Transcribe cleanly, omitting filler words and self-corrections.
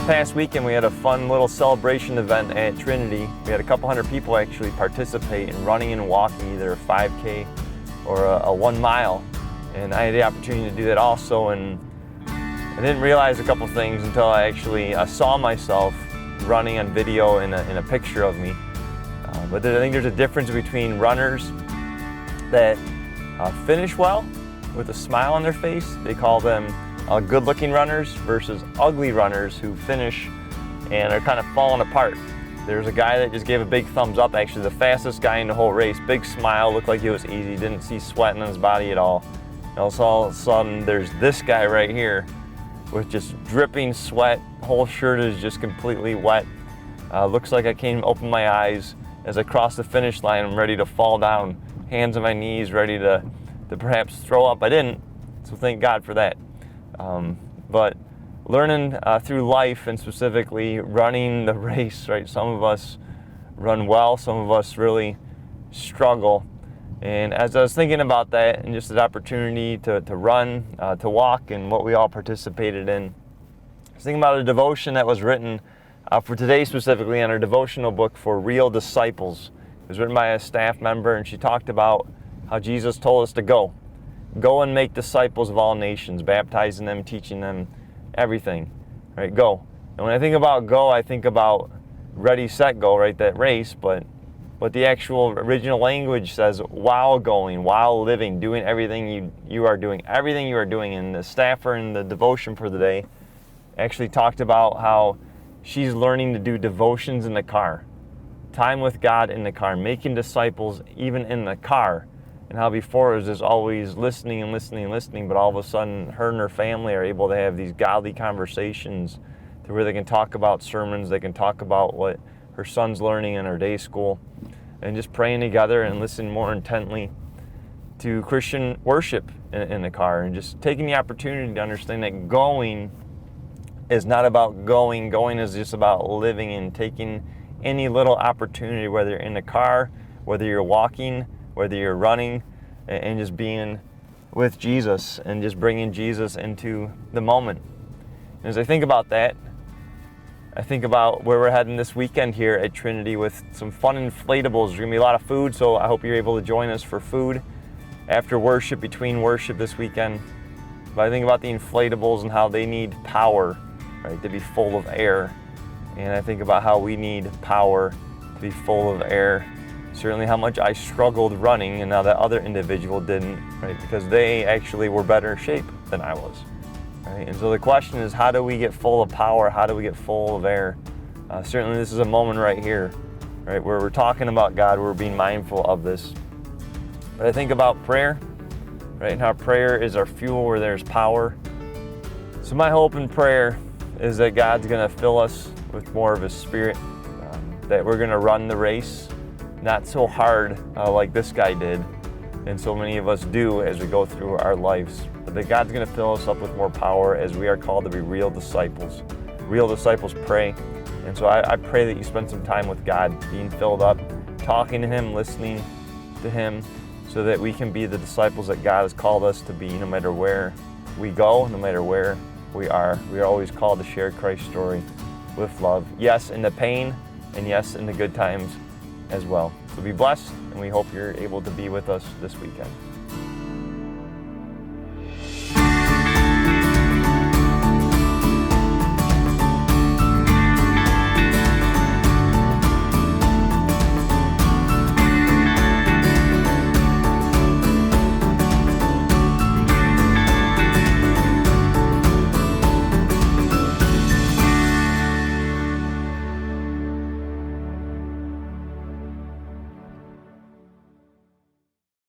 past weekend we had a fun little celebration event at Trinity. We had a couple hundred people actually participate in running and walking, either a 5K or a 1 mile. And I had the opportunity to do that also, and I didn't realize a couple things until I actually saw myself running on video in a picture of me. But I think there's a difference between runners that finish well with a smile on their face. They call them good-looking runners versus ugly runners who finish and are kind of falling apart. There's a guy that just gave a big thumbs up, actually the fastest guy in the whole race. Big smile, looked like it was easy, didn't see sweating on his body at all. And all of a sudden there's this guy right here with just dripping sweat. Whole shirt is just completely wet. Looks like I can't open my eyes. As I cross the finish line, I'm ready to fall down, hands on my knees, ready to perhaps throw up. I didn't, so thank God for that. But learning through life, and specifically running the race, right? Some of us run well, some of us really struggle. And as I was thinking about that and just the opportunity to run, to walk, and what we all participated in, I was thinking about a devotion that was written for today specifically on our devotional book for Real Disciples. It was written by a staff member, and she talked about how Jesus told us to go. Go and make disciples of all nations, baptizing them, teaching them everything, right? Go. And when I think about go, I think about ready, set, go, right? That race, but the actual original language says while going, while living, doing everything you are doing, everything you are doing. And the staffer in the devotion for the day actually talked about how she's learning to do devotions in the car, time with God in the car, making disciples even in the car. And how before it was just always listening and listening and listening, but all of a sudden her and her family are able to have these godly conversations to where they can talk about sermons, they can talk about what her son's learning in her day school, and just praying together and listening more intently to Christian worship in the car, and just taking the opportunity to understand that going is not about going. Going is just about living and taking any little opportunity, whether you're in the car, whether you're walking, whether you're running, and just being with Jesus and just bringing Jesus into the moment. And as I think about that, I think about where we're heading this weekend here at Trinity with some fun inflatables. There's going to be a lot of food, so I hope you're able to join us for food after worship, between worship this weekend. But I think about the inflatables and how they need power, right, to be full of air. And I think about how we need power to be full of air. Certainly how much I struggled running, and now that other individual didn't, right? Because they actually were better shape than I was, right? And so the question is, how do we get full of power? How do we get full of air? Certainly this is a moment right here, right, where we're talking about God, we're being mindful of this. But I think about prayer, right, and how prayer is our fuel where there's power. So my hope in prayer is that God's gonna fill us with more of His Spirit, that we're gonna run the race not so hard like this guy did, and so many of us do as we go through our lives, but that God's going to fill us up with more power as we are called to be real disciples. Real disciples pray, and so I pray that you spend some time with God, being filled up, talking to Him, listening to Him, so that we can be the disciples that God has called us to be, no matter where we go, no matter where we are. We are always called to share Christ's story with love. Yes, in the pain, and yes, in the good times as well. So be blessed, and we hope you're able to be with us this weekend.